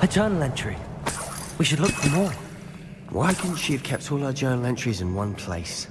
A journal entry. We should look for more. Why couldn't she have kept all her journal entries in one place?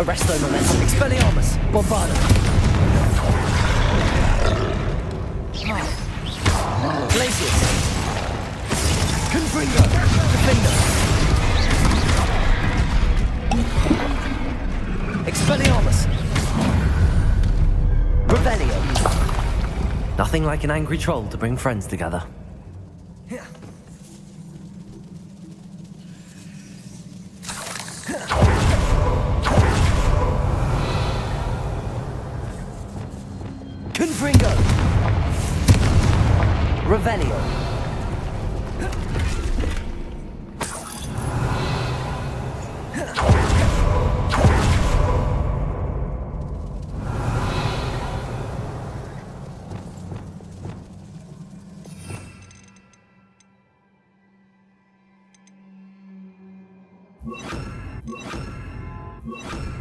Arresto momentum. Expelliarmus. Bombarda. Glacius. Confringo. Defender. Expelliarmus. Revelio. Nothing like an angry troll to bring friends together. Confringo. Revelio.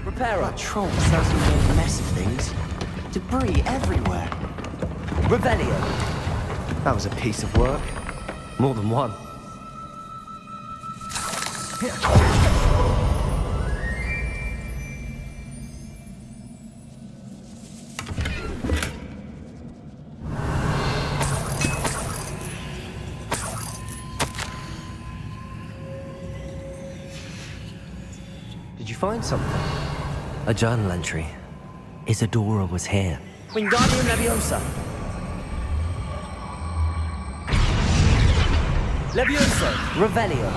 Reparo. Troll sounds like a mess of things. Debris everywhere. Revelio. That was a piece of work. More than one. Did you find something? A journal entry. Isadora was here. Wingardium Leviosa. Leviosa. Revelio.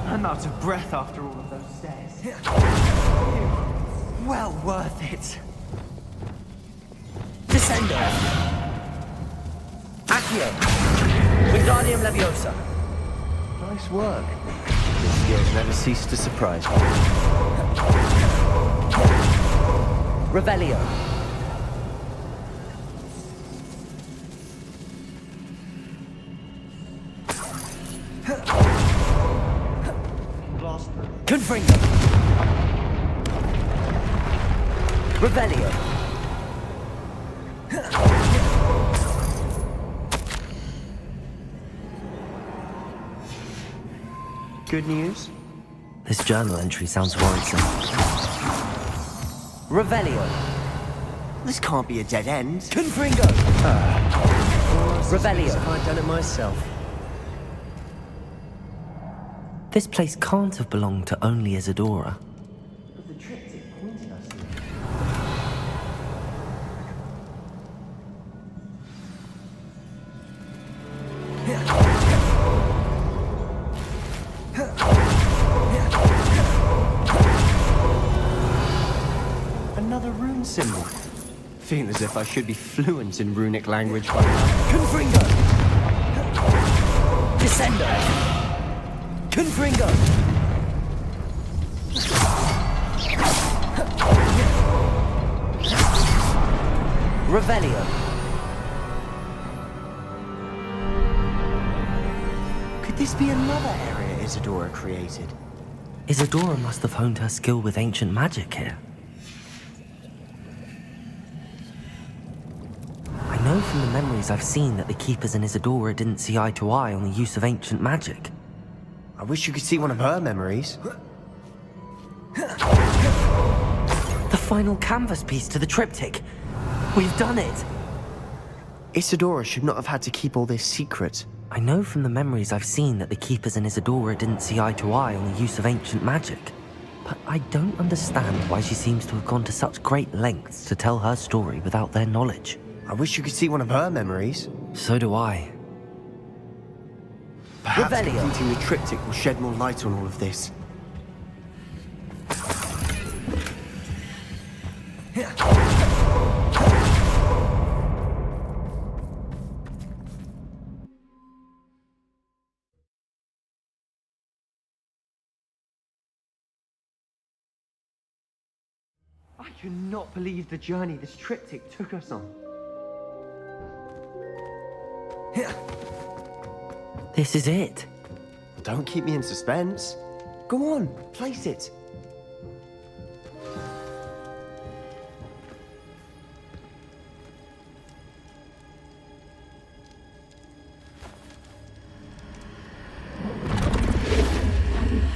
I'm out of breath after all of those stairs. Well worth it. Descendo. Accio. Wingardium Leviosa. Nice work. Your skills never cease to surprise me. Revelio. Confringo. Revelio. Good news? This journal entry sounds worrisome. Revelio. This can't be a dead end. Confringo. Revelio. I've done it myself. This place can't have belonged to only Isadora. But the triptych pointed us Another rune symbol. Feel as if I should be fluent in runic language by now. Confringo. Descendo. Confringo. Revelio. Could this be another area Isadora created? Isadora must have honed her skill with ancient magic here. I know from the memories I've seen that the Keepers and Isadora didn't see eye to eye on the use of ancient magic. I wish you could see one of her memories. The final canvas piece to the triptych. We've done it. Isadora should not have had to keep all this secret. I know from the memories I've seen that the Keepers and Isadora didn't see eye to eye on the use of ancient magic. But I don't understand why she seems to have gone to such great lengths to tell her story without their knowledge. I wish you could see one of her memories. So do I. Perhaps Revelio. completing the triptych will shed more light on all of this. I cannot believe the journey this triptych took us on. This is it. Don't keep me in suspense. Go on, place it.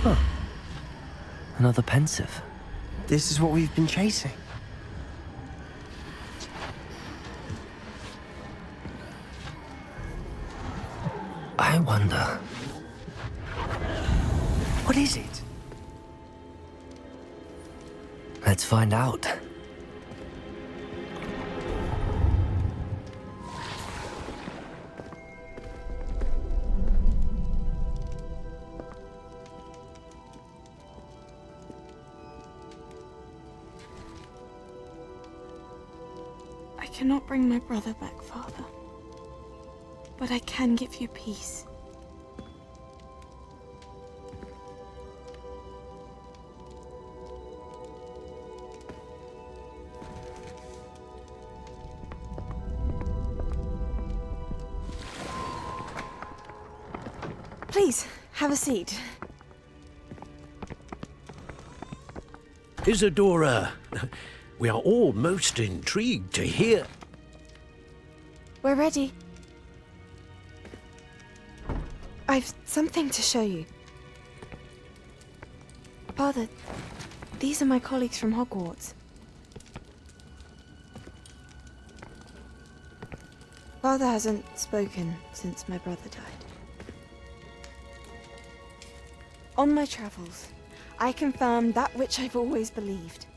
Huh. Another pensive. This is what we've been chasing. I wonder. What is it? Let's find out. I cannot bring my brother back, Father. But I can give you peace. Please, have a seat. Isadora, we are all most intrigued to hear. We're ready. I've something to show you. Father, these are my colleagues from Hogwarts. Father hasn't spoken since my brother died. On my travels, I confirmed that which I've always believed.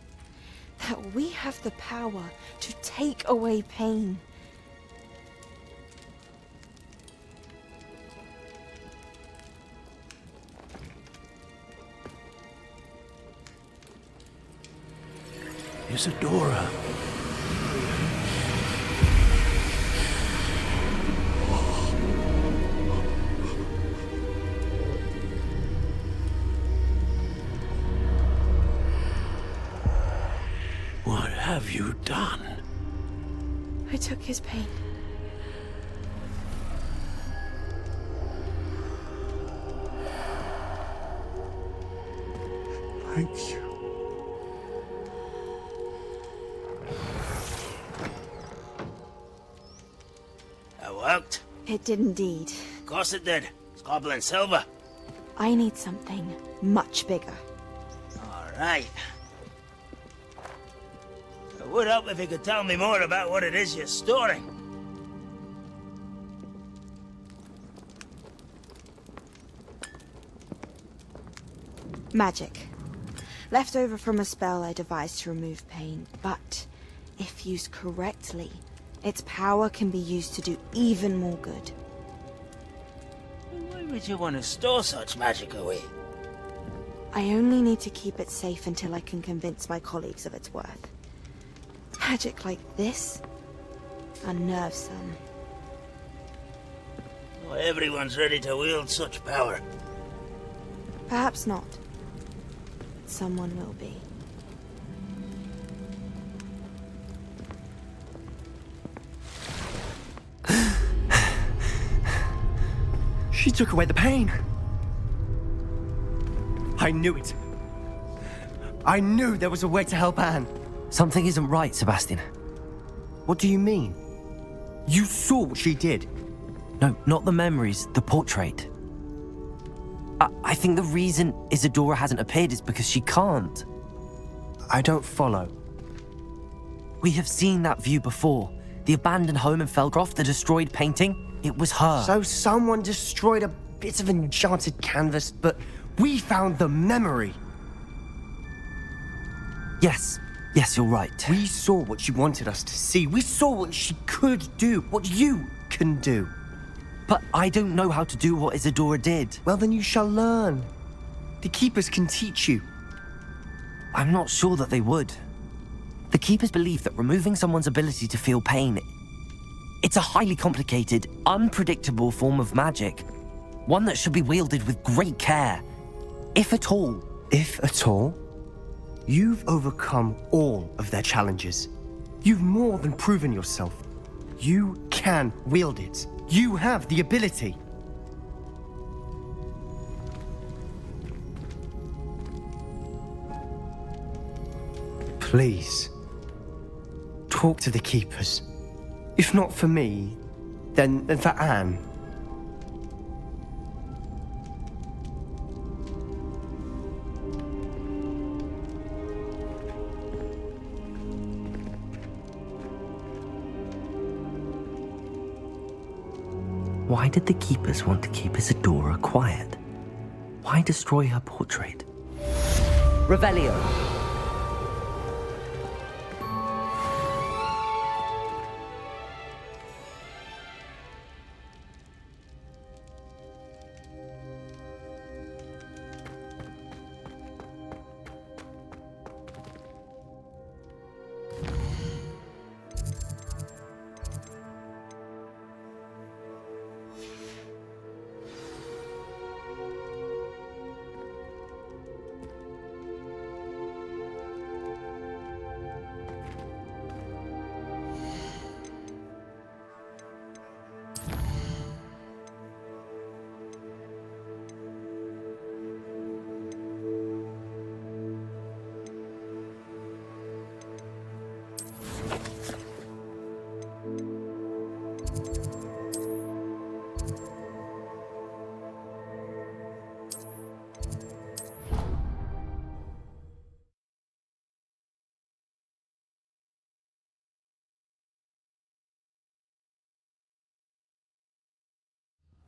That we have the power to take away pain. Isadora. What have you done? I took his pain. Thank you. That worked. It did indeed. Of course it did. It's goblin silver. I need something much bigger. All right. It would help if you could tell me more about what it is you're storing. Magic. Left over from a spell I devised to remove pain, but if used correctly, its power can be used to do even more good. Why would you want to store such magic away? I only need to keep it safe until I can convince my colleagues of its worth. Magic like this unnerves them. Not everyone's ready to wield such power. Perhaps not. Someone will be. She took away the pain. I knew it. I knew there was a way to help Anne. Something isn't right, Sebastian. What do you mean? You saw what she did. No, not the memories, the portrait. I think the reason Isadora hasn't appeared is because she can't. I don't follow. We have seen that view before. The abandoned home in Felcroft, the destroyed painting. It was her. So someone destroyed a bit of enchanted canvas, but we found the memory. Yes, you're right. We saw what she wanted us to see. We saw what she could do, what you can do. But I don't know how to do what Isadora did. Well, then you shall learn. The Keepers can teach you. I'm not sure that they would. The Keepers believe that removing someone's ability to feel pain, it's a highly complicated, unpredictable form of magic. One that should be wielded with great care. If at all. If at all? You've overcome all of their challenges. You've more than proven yourself. You can wield it. You have the ability. Please, talk to the Keepers. If not for me, then for Anne. Why did the Keepers want to keep Isadora quiet? Why destroy her portrait? Revelio.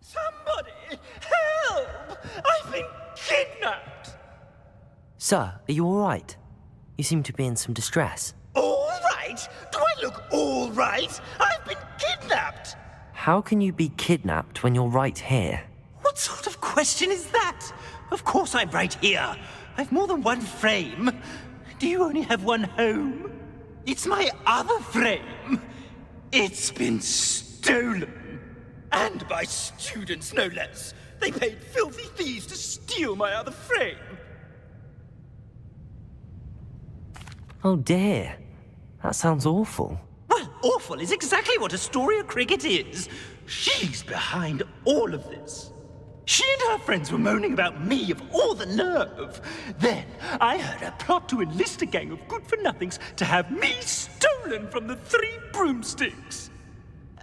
Somebody! Help! I've been kidnapped! Sir, are you all right? You seem to be in some distress. All right? Do I look all right? I've been kidnapped! How can you be kidnapped when you're right here? What sort of question is that? Of course I'm right here. I've more than one frame. Do you only have one home? It's my other frame. It's been stolen. And by students, no less. They paid filthy thieves to steal my other frame. Oh dear. That sounds awful. Well, awful is exactly what Astoria Cricket is. She's behind all of this. She and her friends were moaning about me of all the nerve. Then I heard her plot to enlist a gang of good-for-nothings to have me stolen from the Three Broomsticks.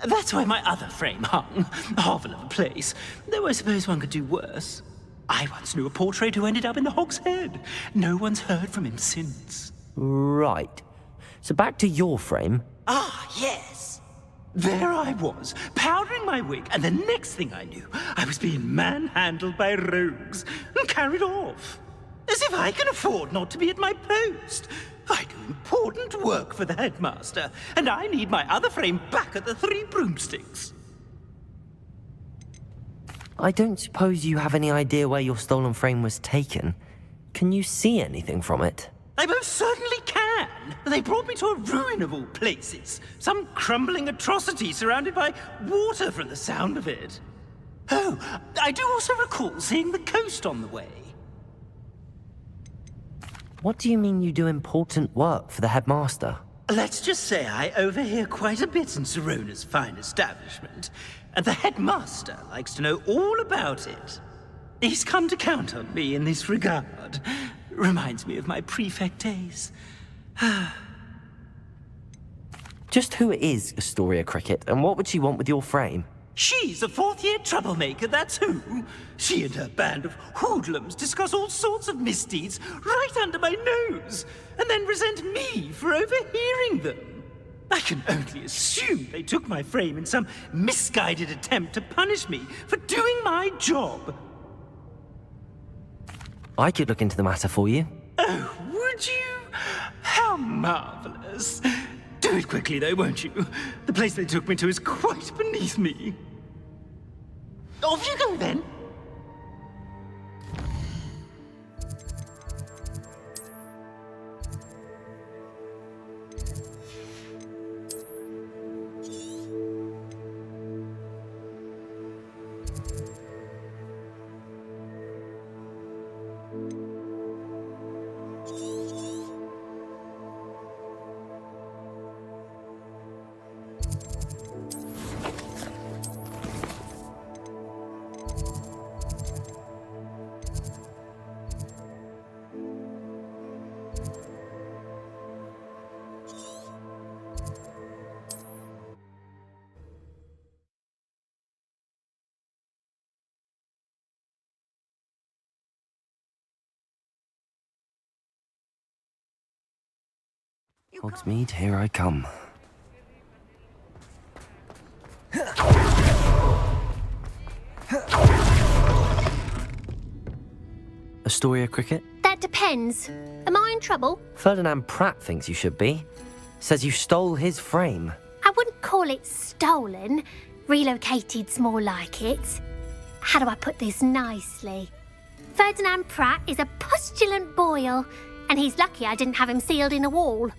That's where my other frame hung. A hovel of a place, though I suppose one could do worse. I once knew a portrait who ended up in the Hog's Head. No one's heard from him since. Right. So back to your frame. Ah, yes. There I was, powdering my wig, and the next thing I knew, I was being manhandled by rogues and carried off. As if I can afford not to be at my post. I do important work for the headmaster, and I need my other frame back at the Three Broomsticks. I don't suppose you have any idea where your stolen frame was taken. Can you see anything from it? I most certainly can. They brought me to a ruin of all places. Some crumbling atrocity surrounded by water from the sound of it. Oh, I do also recall seeing the coast on the way. What do you mean you do important work for the headmaster? Let's just say I overhear quite a bit in Sirona's fine establishment, and the headmaster likes to know all about it. He's come to count on me in this regard. Reminds me of my prefect days. Just who is Astoria Cricket, and what would she want with your frame? She's a fourth-year troublemaker, that's who. She and her band of hoodlums discuss all sorts of misdeeds right under my nose, and then resent me for overhearing them. I can only assume they took my frame in some misguided attempt to punish me for doing my job. I could look into the matter for you. Oh, would you? How marvelous. Do it quickly, though, won't you? The place they took me to is quite beneath me. Off you go, then. Hogsmeade, here I come. Astoria Cricket? That depends. Am I in trouble? Ferdinand Pratt thinks you should be. Says you stole his frame. I wouldn't call it stolen. Relocated's more like it. How do I put this nicely? Ferdinand Pratt is a postulant boil, and he's lucky I didn't have him sealed in a wall.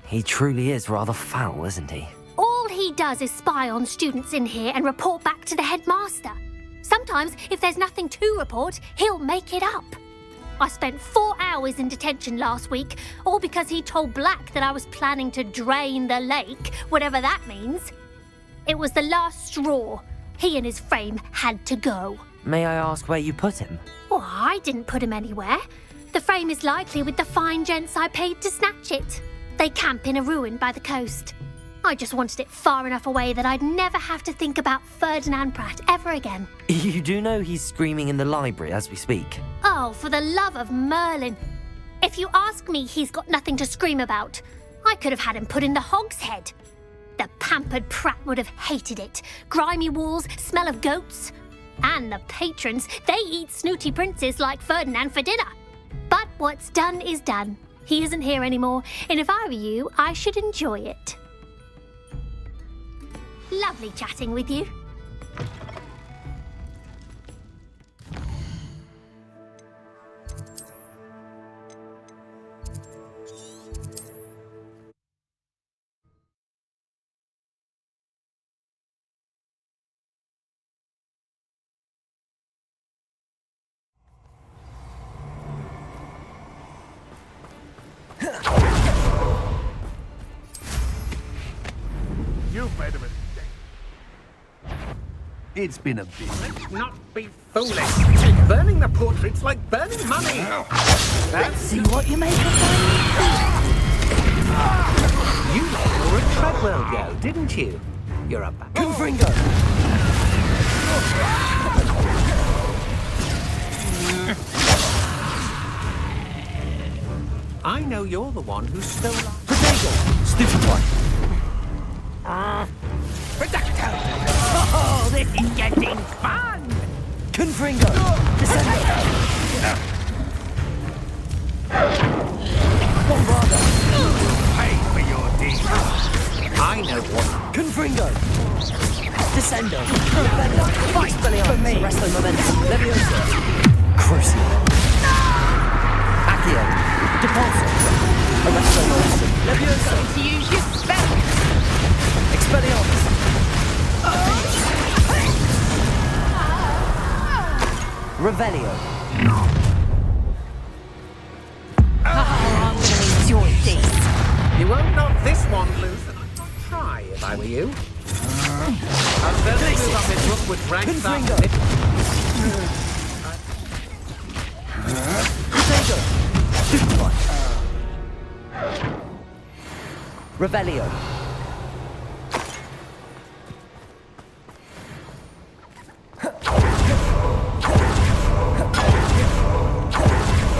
He truly is rather foul, isn't he? All he does is spy on students in here and report back to the headmaster. Sometimes, if there's nothing to report, he'll make it up. I spent 4 hours in detention last week, all because he told Black that I was planning to drain the lake, whatever that means. It was the last straw. He and his frame had to go. May I ask where you put him? Well, I didn't put him anywhere. The frame is likely with the fine gents I paid to snatch it. They camp in a ruin by the coast. I just wanted it far enough away that I'd never have to think about Ferdinand Pratt ever again. You do know he's screaming in the library as we speak. Oh, for the love of Merlin. If you ask me, he's got nothing to scream about. I could have had him put in the Hog's Head. The pampered Pratt would have hated it. Grimy walls, smell of goats. And the patrons, they eat snooty princes like Ferdinand for dinner. But what's done is done. He isn't here anymore, and if I were you, I should enjoy it. Lovely chatting with you. You've made a mistake. It's been a bit. Let's not be foolish. Burning the portrait's like burning money. Let's see what you make of that. You saw a Treadwell go, didn't you? You're a back. Confringo! I know you're the one who stole our... Protego! Stupid one! Reducto! Oh, this is getting fun! Confringo! Descendo! Bombarda! Pay for your deeds. I know what. Confringo! Descendo! Expelliarmus! Arresto Momentum! Leviosa! Crucio! Accio! Depulso! Arresto Momentum! Leviosa! To use your spell. Expelliarmus! Revelio! I'm gonna enjoy this. You won't knock this one loose, and I'd not try if I were you. I'll certainly move up his rookwood ranks Confringo! after this. Protego! Stupid one! Revelio!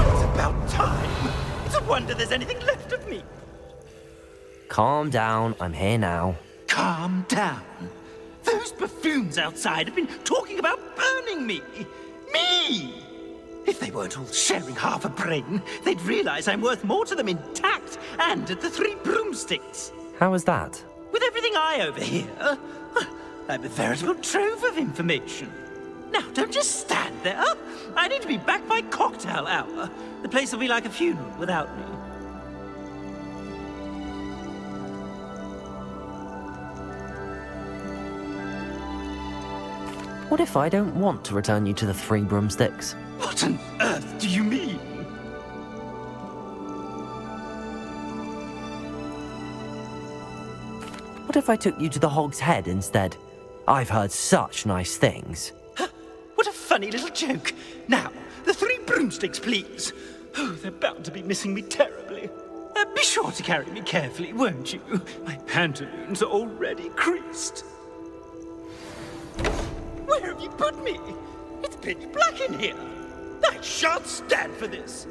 It's about time. It's a wonder there's anything left of me. Calm down, I'm here now. Calm down. Those buffoons outside have been talking about burning me. Me! If they weren't all sharing half a brain, they'd realize I'm worth more to them intact and at the Three Broomsticks. How was that? With everything I overhear, I'm a veritable trove of information. Now, don't just stand there. I need to be back by cocktail hour. The place will be like a funeral without me. What if I don't want to return you to the Three Broomsticks? What on earth do you mean? What if I took you to the Hog's Head instead? I've heard such nice things. What a funny little joke. Now, the Three Broomsticks, please. Oh, they're bound to be missing me terribly. Be sure to carry me carefully, won't you? My pantaloons are already creased. Where have you put me? It's pitch black in here. I shan't stand for this.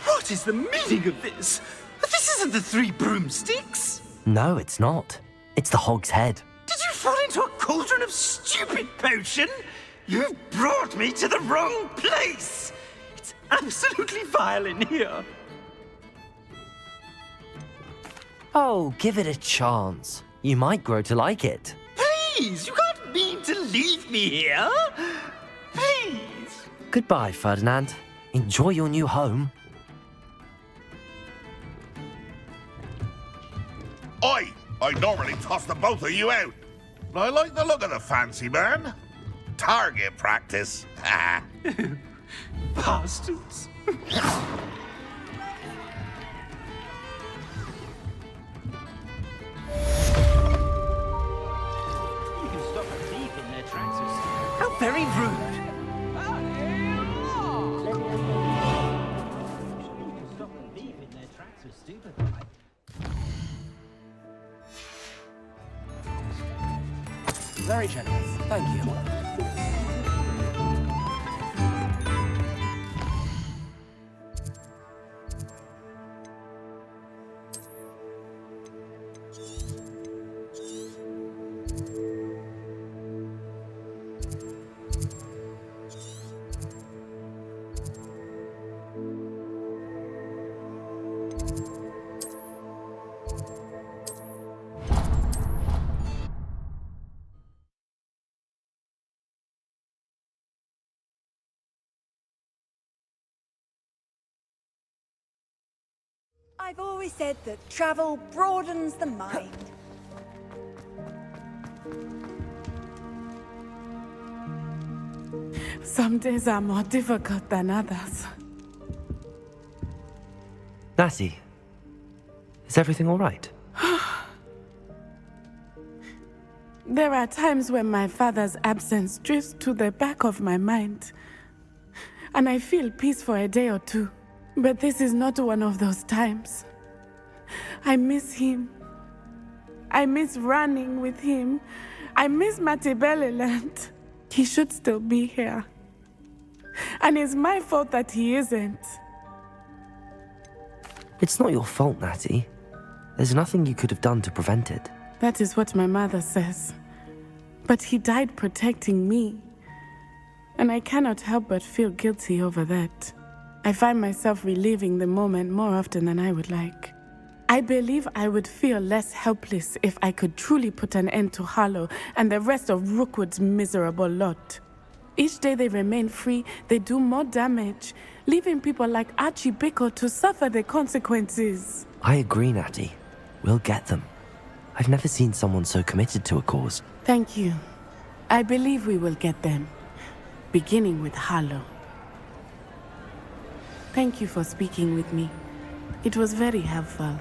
What is the meaning of this? This isn't the Three Broomsticks. No, it's not. It's the Hog's Head. Did you fall into a cauldron of stupid potion? You've brought me to the wrong place. It's absolutely vile in here. Oh, give it a chance. You might grow to like it. Please, you can't mean to leave me here. Please. Goodbye, Ferdinand. Enjoy your new home. I normally toss the both of you out. But I like the look of the fancy man. Target practice. Bastards. You can stop a thief in their tracks. How very rude. You can stop a thief in their tracks with stupid. Very generous. Thank you. I've always said that travel broadens the mind. Some days are more difficult than others. Natty, is everything all right? There are times when my father's absence drifts to the back of my mind, and I feel peace for a day or two. But this is not one of those times. I miss him. I miss running with him. I miss Matibeleland. He should still be here. And it's my fault that he isn't. It's not your fault, Natty. There's nothing you could have done to prevent it. That is what my mother says. But he died protecting me. And I cannot help but feel guilty over that. I find myself reliving the moment more often than I would like. I believe I would feel less helpless if I could truly put an end to Harlow and the rest of Rookwood's miserable lot. Each day they remain free, they do more damage, leaving people like Archie Bickle to suffer the consequences. I agree, Natty. We'll get them. I've never seen someone so committed to a cause. Thank you. I believe we will get them, beginning with Harlow. Thank you for speaking with me. It was very helpful.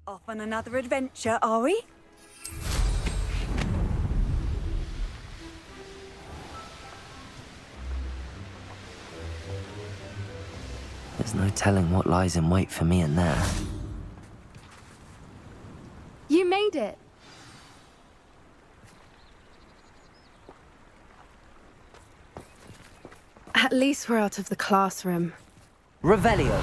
Off on another adventure, are we? There's no telling what lies in wait for me in there. You made it. At least we're out of the classroom. Revelio!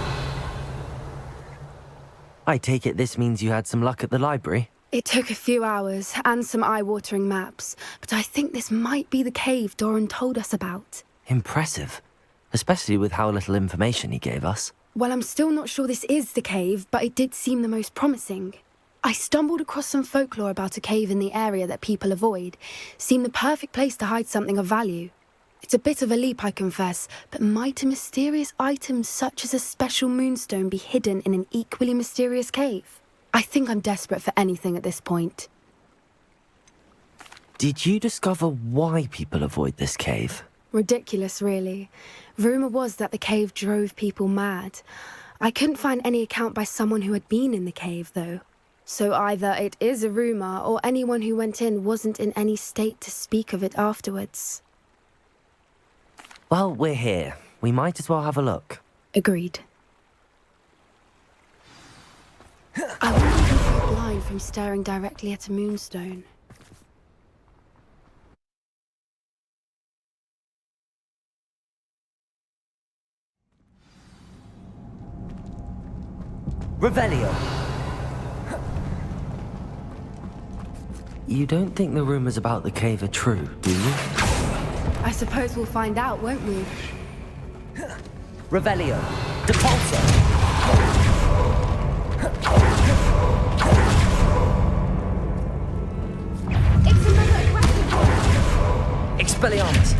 I take it this means you had some luck at the library? It took a few hours and some eye-watering maps, but I think this might be the cave Doran told us about. Impressive. Especially with how little information he gave us. Well, I'm still not sure this is the cave, but it did seem the most promising. I stumbled across some folklore about a cave in the area that people avoid. Seemed the perfect place to hide something of value. It's a bit of a leap, I confess, but might a mysterious item such as a special moonstone be hidden in an equally mysterious cave? I think I'm desperate for anything at this point. Did you discover why people avoid this cave? Ridiculous, really. Rumour was that the cave drove people mad. I couldn't find any account by someone who had been in the cave, though. So either it is a rumour, or anyone who went in wasn't in any state to speak of it afterwards. Well, we're here. We might as well have a look. Agreed. I wonder if I'm blind from staring directly at a moonstone. Revelio! You don't think the rumors about the cave are true, do you? I suppose we'll find out, won't we? Revelio! Depulso! It's another aggressive one! Expelliarmus!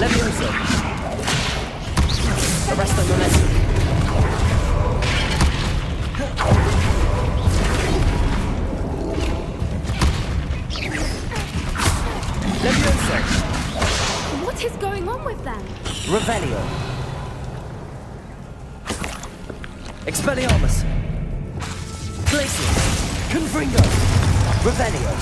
Levioso! Arresto momentum! Levioso! What is going on with them? Revelio! Expelliarmus! Glacius! Confringo! Revelio!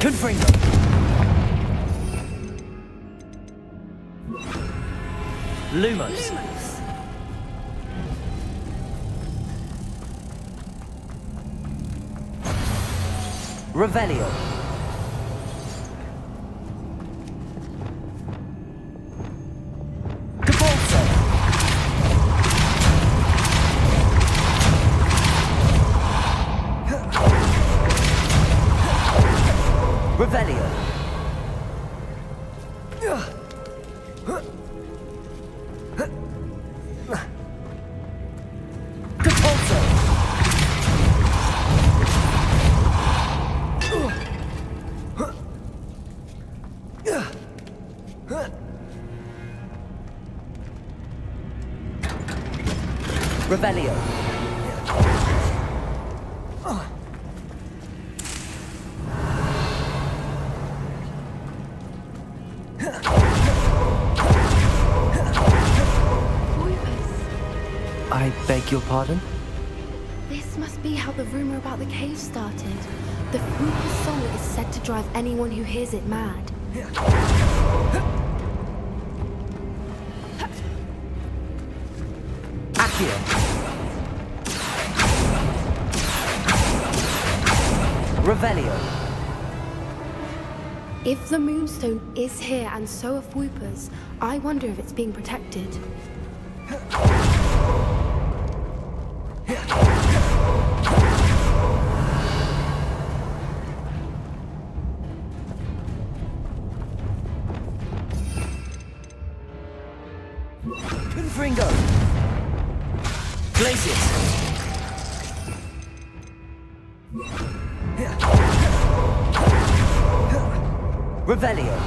Confringo! Lumos! Revelio. Capulso. Revelio. Capulso. Revelio. I beg your pardon? This must be how the rumor about the cave started. The Fuma's song is said to drive anyone who hears it mad. Accio. Revelio. If the Moonstone is here and so are Fuipas, I wonder if it's being protected. Confringo. Glacius. Revelio.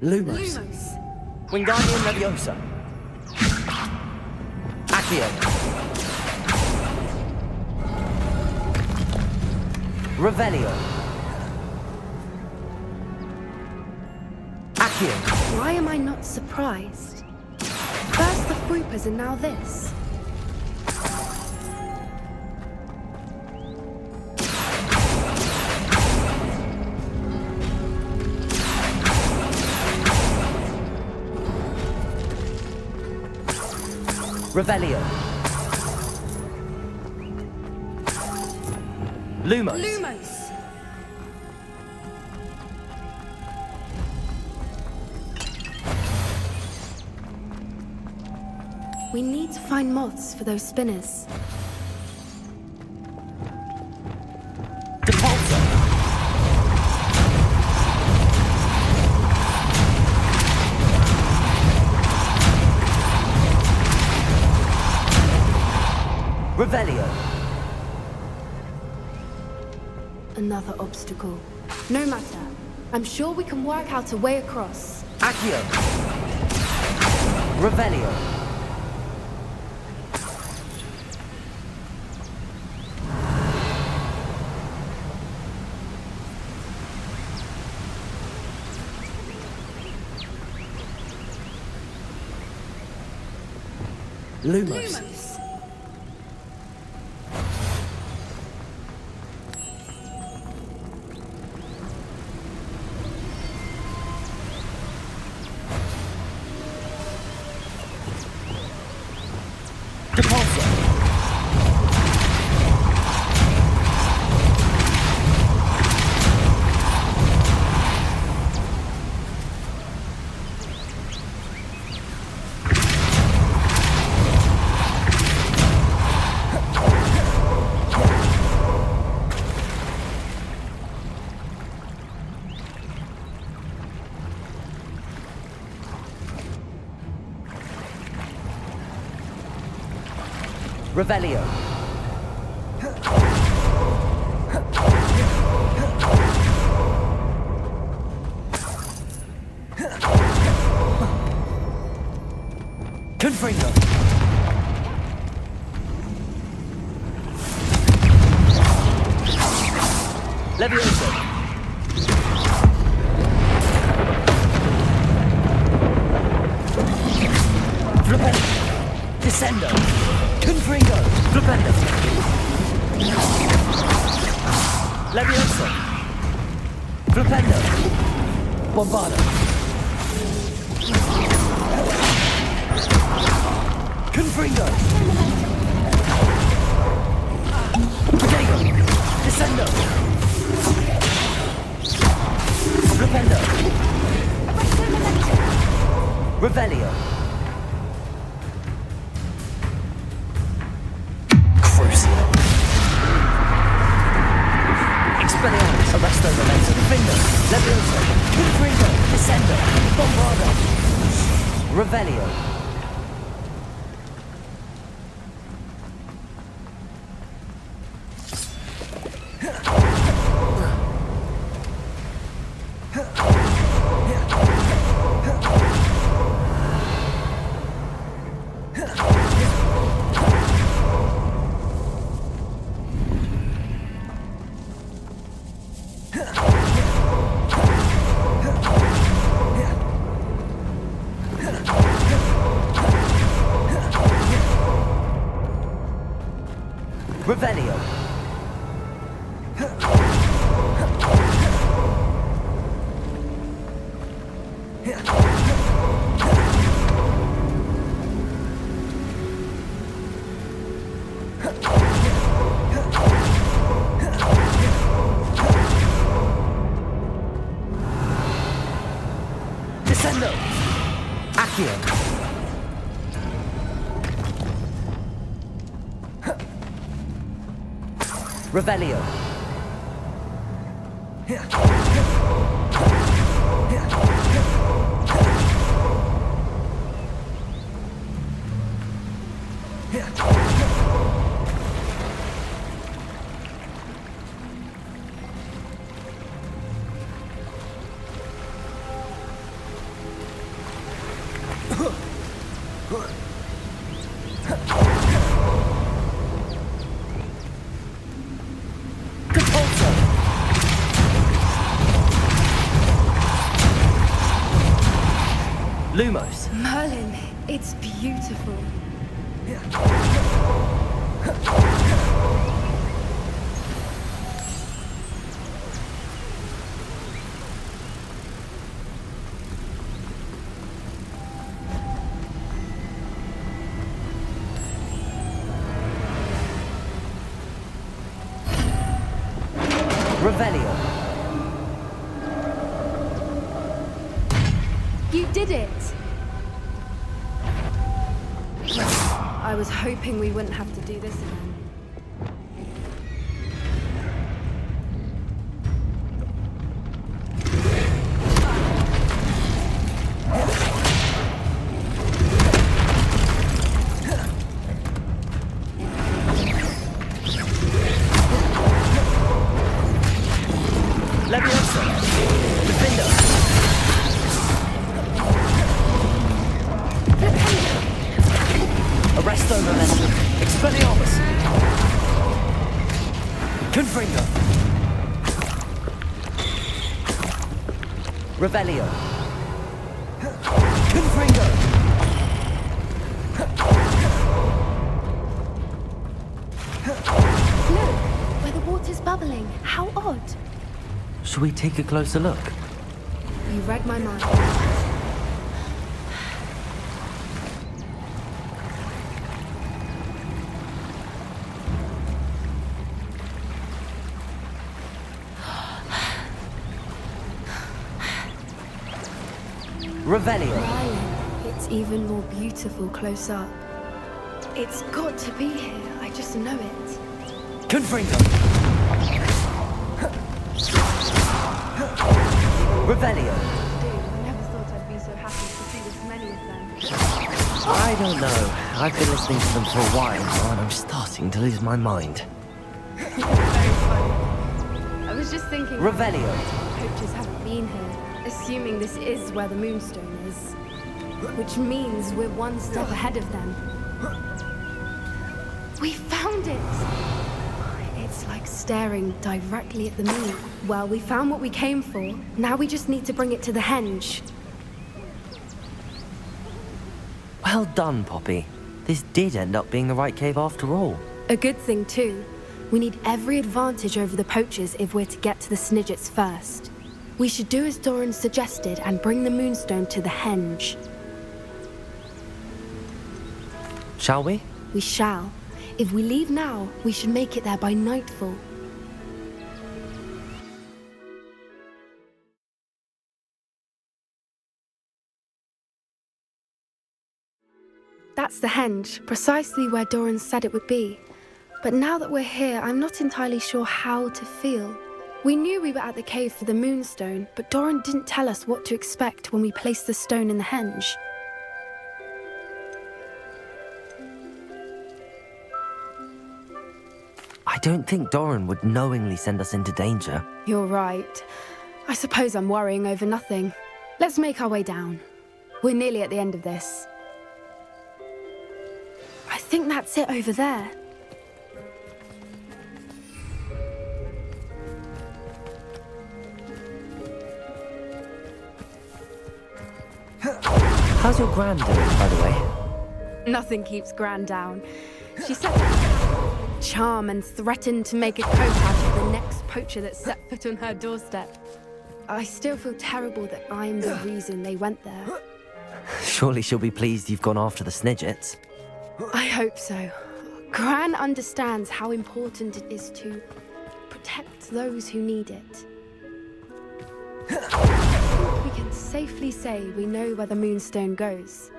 Lumos. Wingardium Leviosa. Accio. Revelio. Accio. Why am I not surprised? First the Fuipas and now this. Revelio. Lumos. We need to find moths for those spinners. Depulso. Revelio. Another obstacle. No matter. I'm sure we can work out a way across. Accio. Revelio. Lumos. Depulso. Revelio. Confringo. Levioso. Flipendo. Descendo. Confringo. Flipendo. Levioso. Flipendo. Bombardo. Confringo! Protego! Descendo! Rependo! Revelio! Crucio! Expelliarmus! Arresto Memento! Defendo! Levioso! Confringo! Descendo! Bombardo! Revelio! Revelio! Descendo! Accio! Revelio! Lumos. Merlin, it's beautiful. Revelio. You did it! I was hoping we wouldn't have to do this again. Levioso. Defendo. Arresto Momentum. Expelliarmus. Confringo. Revelio. Confringo. Look, where the water's bubbling. How odd. Shall we take a closer look? You read my mind. Revelio. Merlin, it's even more beautiful close up. It's got to be here. I just know it. Confringo. Revelio. Dude, I never thought I'd be so happy to see this many of them. I don't know. I've been listening to them for a while now, and I'm starting to lose my mind. Very funny. I was just thinking... Revelio. Poachers haven't been here, assuming this is where the Moonstone is. Which means we're one step ahead of them. We found it! It's like staring directly at the moon. Well, we found what we came for. Now we just need to bring it to the henge. Well done, Poppy. This did end up being the right cave after all. A good thing, too. We need every advantage over the poachers if we're to get to the Snidgets first. We should do as Doran suggested and bring the Moonstone to the henge. Shall we? We shall. If we leave now, we should make it there by nightfall. That's the henge, precisely where Doran said it would be. But now that we're here, I'm not entirely sure how to feel. We knew we were at the cave for the Moonstone, but Doran didn't tell us what to expect when we placed the stone in the henge. I don't think Doran would knowingly send us into danger. You're right. I suppose I'm worrying over nothing. Let's make our way down. We're nearly at the end of this. I think that's it over there. How's your gran doing, by the way? Nothing keeps Gran down. She said charm and threatened to make a coat out of the next poacher that set foot on her doorstep. I still feel terrible that I'm the reason they went there. Surely she'll be pleased you've gone after the Snidgets. I hope so. Gran understands how important it is to protect those who need it. I think we can safely say we know where the Moonstone goes.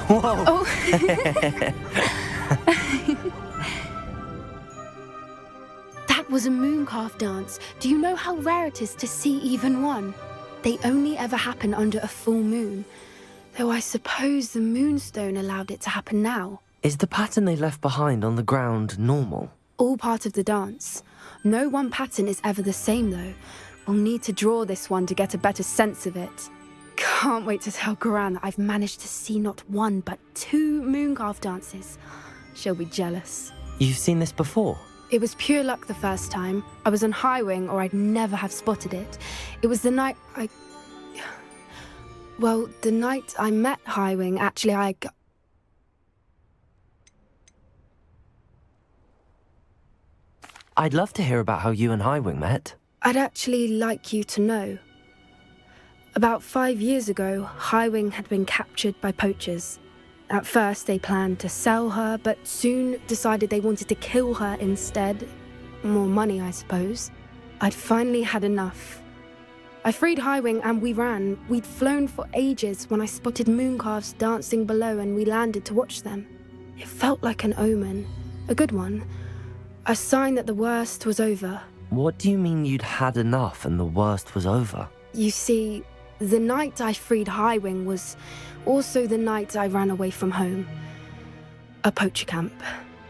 Whoa! Oh. That was a mooncalf dance. Do you know how rare it is to see even one? They only ever happen under a full moon. Though I suppose the Moonstone allowed it to happen now. Is the pattern they left behind on the ground normal? All part of the dance. No one pattern is ever the same, though. We'll need to draw this one to get a better sense of it. Can't wait to tell Gran that I've managed to see not one, but 2 mooncalf dances. She'll be jealous. You've seen this before? It was pure luck the first time. I was on Highwing, or I'd never have spotted it. It was the night Well, the night I met Highwing, actually, I'd love to hear about how you and Highwing met. I'd actually like you to know. About 5 years ago, Highwing had been captured by poachers. At first, they planned to sell her, but soon decided they wanted to kill her instead. More money, I suppose. I'd finally had enough. I freed Highwing and we ran. We'd flown for ages when I spotted mooncalves dancing below and we landed to watch them. It felt like an omen. A good one. A sign that the worst was over. What do you mean you'd had enough and the worst was over? You see, the night I freed Highwing was also the night I ran away from home. A poacher camp.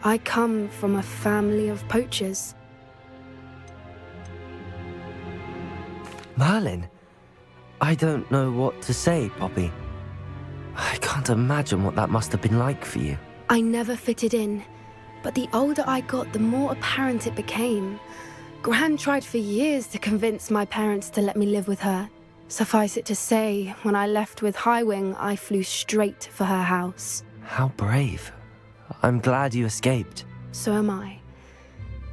I come from a family of poachers. Merlin? I don't know what to say, Poppy. I can't imagine what that must have been like for you. I never fitted in, but the older I got, the more apparent it became. Gran tried for years to convince my parents to let me live with her. Suffice it to say, when I left with Highwing, I flew straight for her house. How brave. I'm glad you escaped. So am I.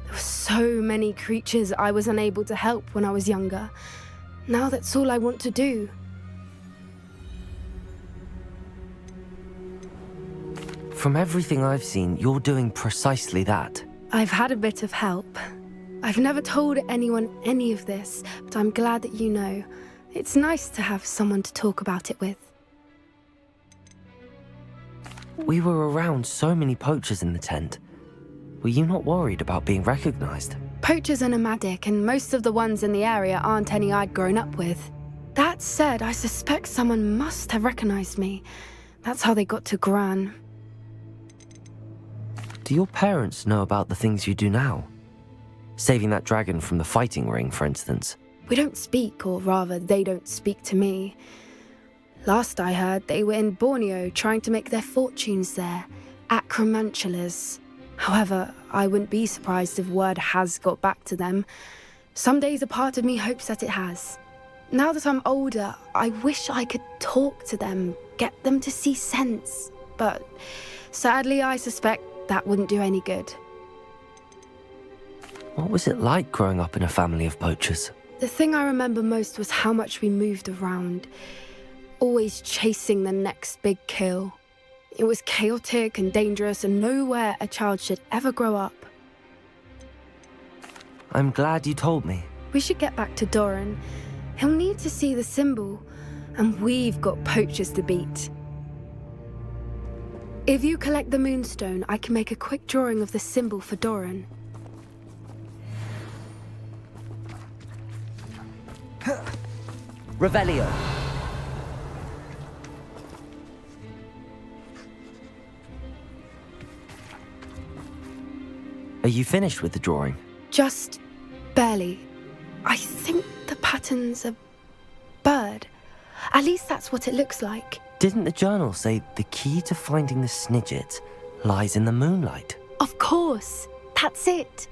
There were so many creatures I was unable to help when I was younger. Now that's all I want to do. From everything I've seen, you're doing precisely that. I've had a bit of help. I've never told anyone any of this, but I'm glad that you know. It's nice to have someone to talk about it with. We were around so many poachers in the tent. Were you not worried about being recognized? Poachers are nomadic, and most of the ones in the area aren't any I'd grown up with. That said, I suspect someone must have recognized me. That's how they got to Gran. Do your parents know about the things you do now? Saving that dragon from the fighting ring, for instance. We don't speak, or rather, they don't speak to me. Last I heard, they were in Borneo trying to make their fortunes there, acromantulas. However, I wouldn't be surprised if word has got back to them. Some days a part of me hopes that it has. Now that I'm older, I wish I could talk to them, get them to see sense. But sadly, I suspect that wouldn't do any good. What was it like growing up in a family of poachers? The thing I remember most was how much we moved around, always chasing the next big kill. It was chaotic and dangerous, and nowhere a child should ever grow up. I'm glad you told me. We should get back to Doran. He'll need to see the symbol, and we've got poachers to beat. If you collect the moonstone, I can make a quick drawing of the symbol for Doran. Revelio. Are you finished with the drawing? Just barely. I think the pattern's a bird. At least that's what it looks like. Didn't the journal say the key to finding the Snidget lies in the moonlight? Of course. That's it.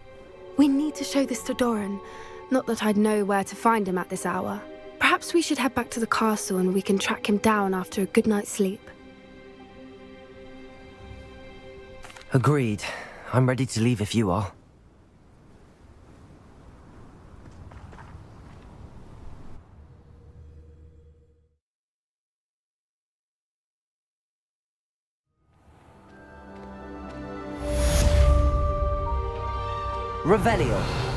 We need to show this to Doran. Not that I'd know where to find him at this hour. Perhaps we should head back to the castle and we can track him down after a good night's sleep. Agreed. I'm ready to leave if you are. Revelio.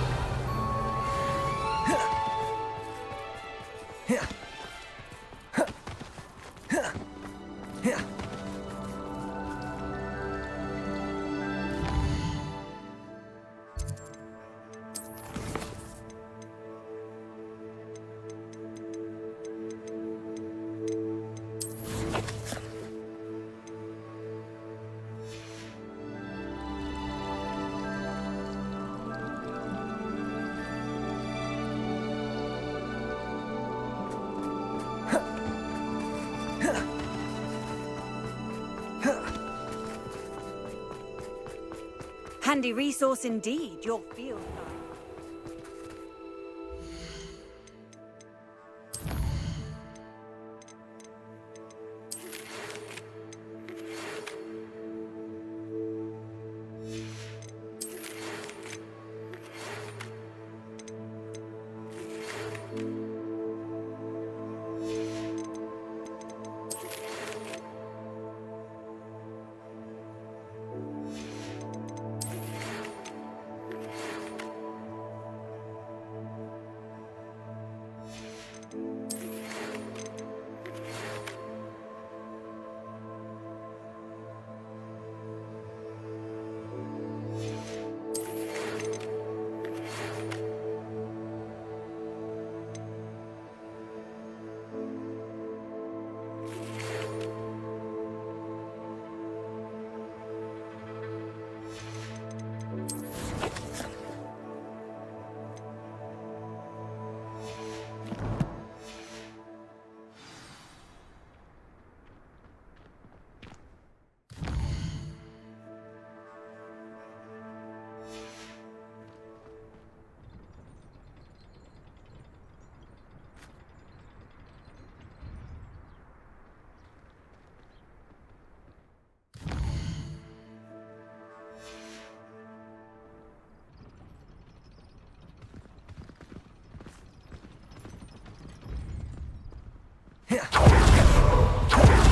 Handy resource indeed, your field guide.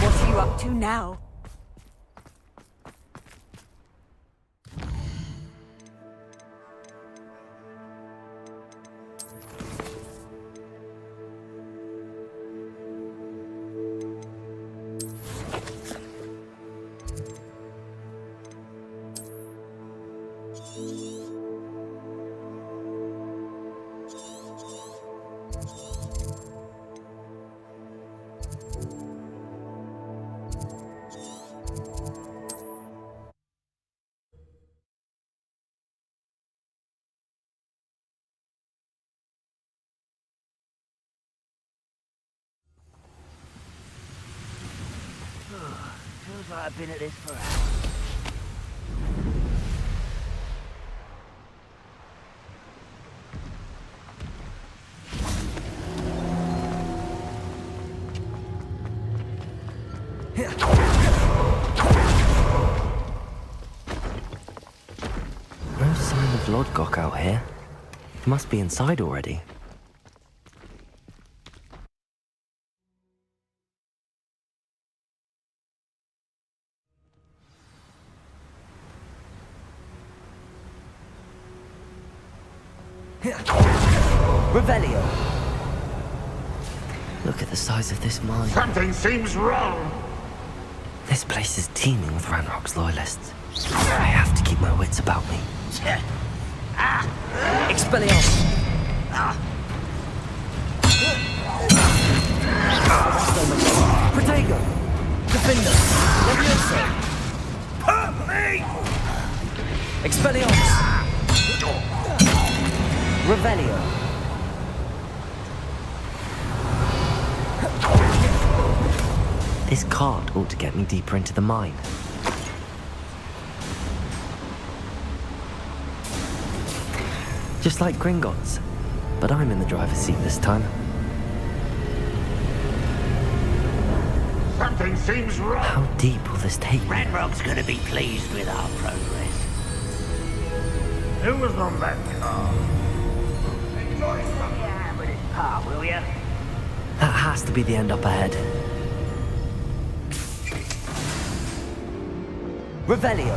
What are you up to now? like I've been at this for hours. No sign of Lodgok out here. He must be inside already. Revelio! Look at the size of this mine. Something seems wrong. This place is teeming with Ranrock's loyalists. I have to keep my wits about me. Expelliarmus! Protego! Defender! Levioso! Expelliarmus! Revelio! This card ought to get me deeper into the mine. Just like Gringotts, but I'm in the driver's seat this time. Something seems wrong. How deep will this take me? Ranrock's gonna be pleased with our progress. Who was on that car? Enjoy some. Yeah, but it's par, will ya? That has to be the end up ahead. Revelio!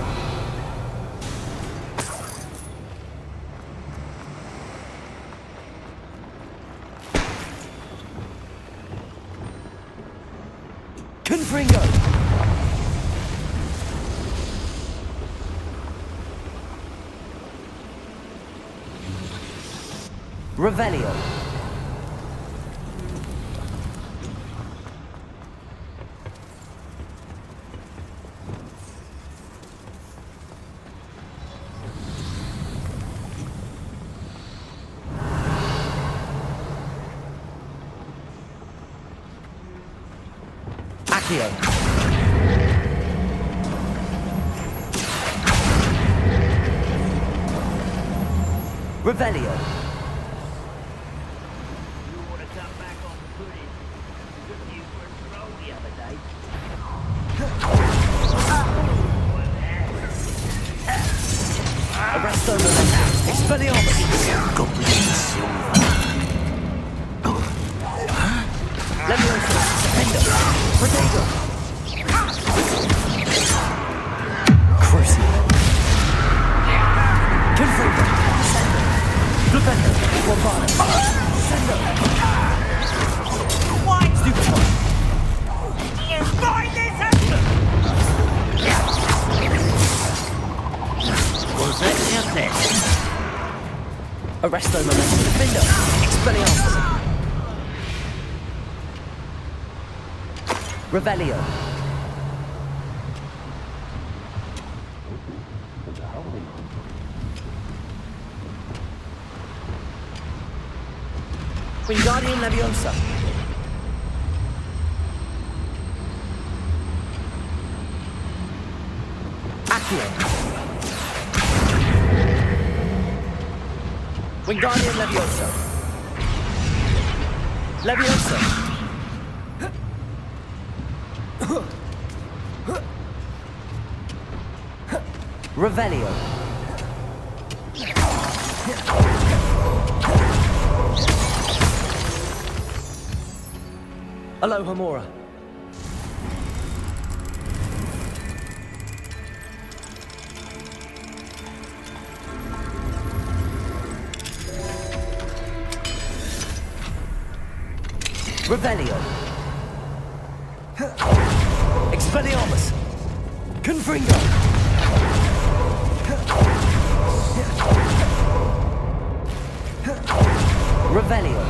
Confringo! Revelio! Accio! Revelio! You wanna come back on the footage? Took you for a stroll the other day. Arresto Momentum! Expelliarmus! Goblin silver! Levioso! Defender! Protego! Crucible! Confringo! Defender! Bombard! Sendo! Why? Stupid one! You find this Was that nothing? Arresto Momentum! Defender! Expelliarmus! Revelio! Wingardium Leviosa! Accio! Wingardium Leviosa! Leviosa! Revelio! Alohomora! Revelio! Expelliarmus! Confringo! Revelio!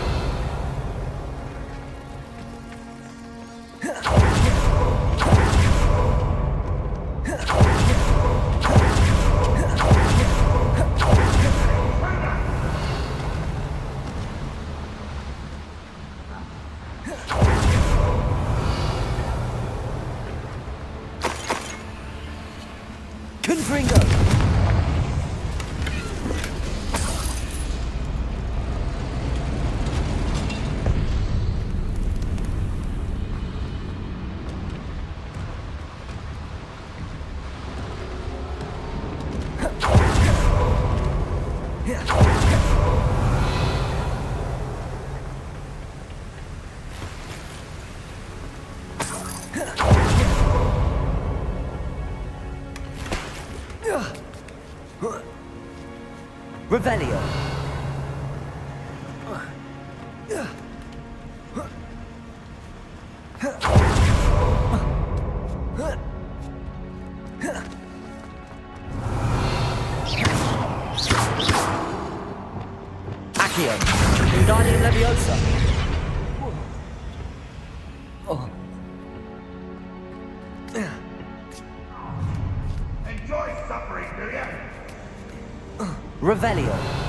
Revelio. Accio. Wingardium Leviosa. Enjoy suffering, do you? Revelio.